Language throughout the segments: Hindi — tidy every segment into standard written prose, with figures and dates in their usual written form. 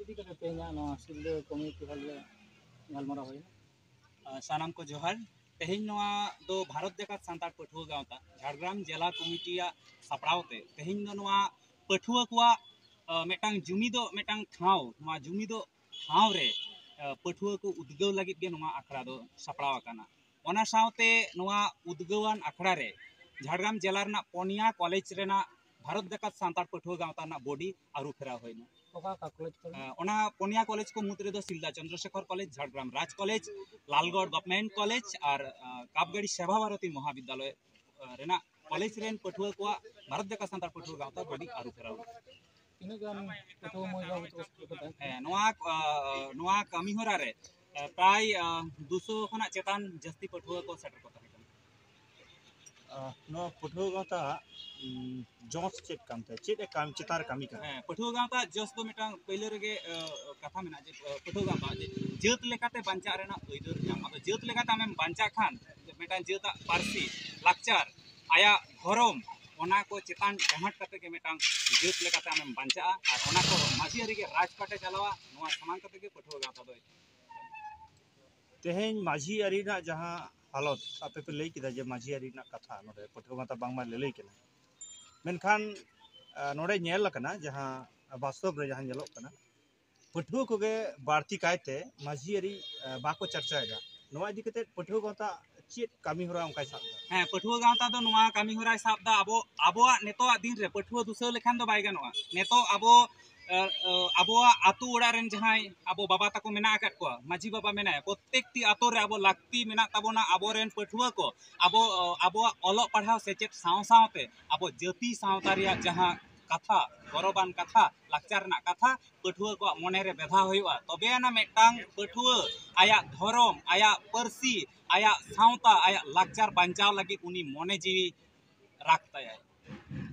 इदी कते तेना नो सिल्ले कम्युनिटी हॉल रे गालमारा होय सानाम को जोहार तेहेन नोआ दो भारत जाकात सांतार पठुआ गावता झारग्राम जिला कमिटिया सापड़ावते तेहेन दो नोआ पठुआ कोआ मेटांग जुमिदो मेटांग ठाव नोआ जुमिदो ठाव रे पठुआ को उद्गव लगित गे नोआ आखड़ा दो सापड़ाव आकाना ओना सावते नोआ उद्गवान आखड़ा रे झारग्राम जिला रना पोनिया कॉलेज रेना भारत जाकात सांतार पठुआ गावता ना बॉडी आरु फेरा होइना ओका का कॉलेज को ओना पोनिया कॉलेज को मुद्रे दो सिलदा चंद्रशेखर कॉलेज झारग्राम राज कॉलेज लालगढ़ गवर्नमेंट कॉलेज और कापगड़ी सेवा भारती महाविद्यालय रेना कॉलेज रेन पठुआ को भारत जाकात सांतार पठुआ गावता बॉडी आरु फेरा इन गान पठुआ मोय गाव तो नोआ कामी होरा रे प्राय 200 खना चेतान जस्ती पठुआ को सेटर को नो पठुआ गावता जोस चेक कामते चेक काम चितार कामी का पठुआ गावता जोस दो मिटांग पहिले रेगे कथा मेना जे पठुआ गावता जे जेत लेकाते बांचा रेना ओइदर नाम आदो जेत लेकाते आमेम बांचा खान मिटांग जेता पारसी लाकचार आया धरम ओना को चितान एहट कते के मिटांग जेत लेकाते आमेम बांचा और ओना को माजी हरिगे राजपाटे चलावा नोआ समान कते के पठुआ गावता दो तेहेन माझी अरीना जहां हालत आपे पे लई किदा जे माझी अरीना कथा नोडे पठुआ गावता बांगमा लई केना मेनखान नोडे नेल लकना जहां वास्तव रे जहां नेलो कना पठुआ कोगे बाड़ती कायते माझी अरी बाको चर्चाएगा नोआ इदी कते पठुआ गावता चेत कामी होरा उनका साब पठुआ गावता दो नोआ कामी होरा साब दा आबोआ नेतोआ दिन रे पठुआ दुसो लेखान दो बाय गानोआ नेतो आबोआ आतु ओड़ा रेन जहां आबो बाबा ताको मेना आकात को माझी बाबा मेना प्रत्येकटी आतो रे आबो लाक्ति मेना ताबोना आबो रेन पठुआ को आबो ओलो पढ़ाव सेचेत साव सावते आबो जाति सावता रिया जहां कथा गौरवान कथा लाकचार ना कथा पठुआ को मने रे बेधा होइवा तबे ना मेटांग पठुआ आया धरम आया परसी आया सावता आया लाकचार बांचाव लगी उनी मने जीवी राखताय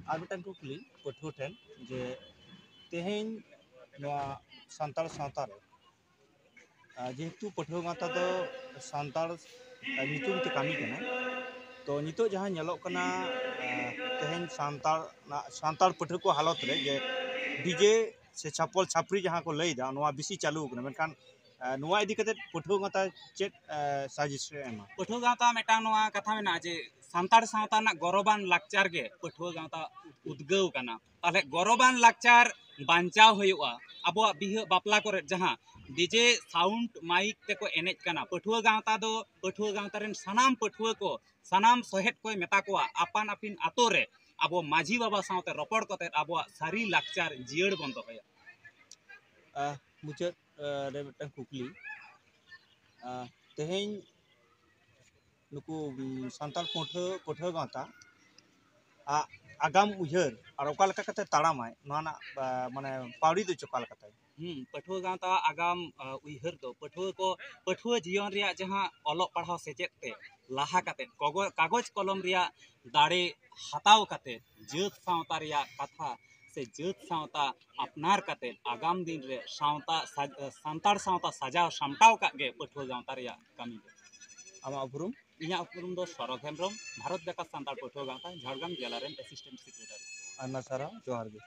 आर मिटान कुकली पठुआ ठेन जे तेहेन नोआ सांतार सावता रे जेहेतु पठुआ गावता दो सांतार नितुम ते कामी कना तो नितो जहां नेलोक कना तेहेन सांतार पठुआ को हालत रे जे डीजे से छापल छापरी जहां को लई दा नोआ बिसी चालू कना मेनखान नोआ इदी कते पठुआ गावता चेत साजिश रे एमा पठुआ गावता मेटांग नोआ कथा मेना जे सांतार सावता ना गौरवान लाकचार गे पठुआ गावता उद्गव कना ताले गौरवान लाकचार बांचाव होयुआ आबो बिहा बापला करे जहां डीजे साउंड माइक ते को एनेज कना पठुआ गावता दो पठुआ गावता रेन सनाम पठुआ को सनाम सहेत को मेता को आपान आपिन आतो रे आबो माझी बाबा सावते रपड़ कते आबो सारी लाकचार जियड़ बन दोया मुचाद रे मिटान कुकली तेहेन नुकु सांताल पठुआ गावता आगाम उहर और ओका लका कते ताड़ामाय नोना माने पावड़ी दो चोका लकाते पठुआ गावता आगाम उहर दो पठुआ जीवन रिया जहां ओलो पढ़ाव सेचेत ते लाहा कते कागज कलम रिया दाड़े हताव कते जेत सावता रिया कथा से जेत सावता अपनार कते आगाम दिन रे सावता सांतार सावता सजाव सामटाव कागे पठुआ गावता रिया कामी आमा उपरुम इया उपरुम दो सरग हेम्ब्रम भारत जाकात सांतार पठुआ गावता झारग्राम जिला रेन असिस्टेंट सेक्रेटरी आयमा सारा जोहार गे।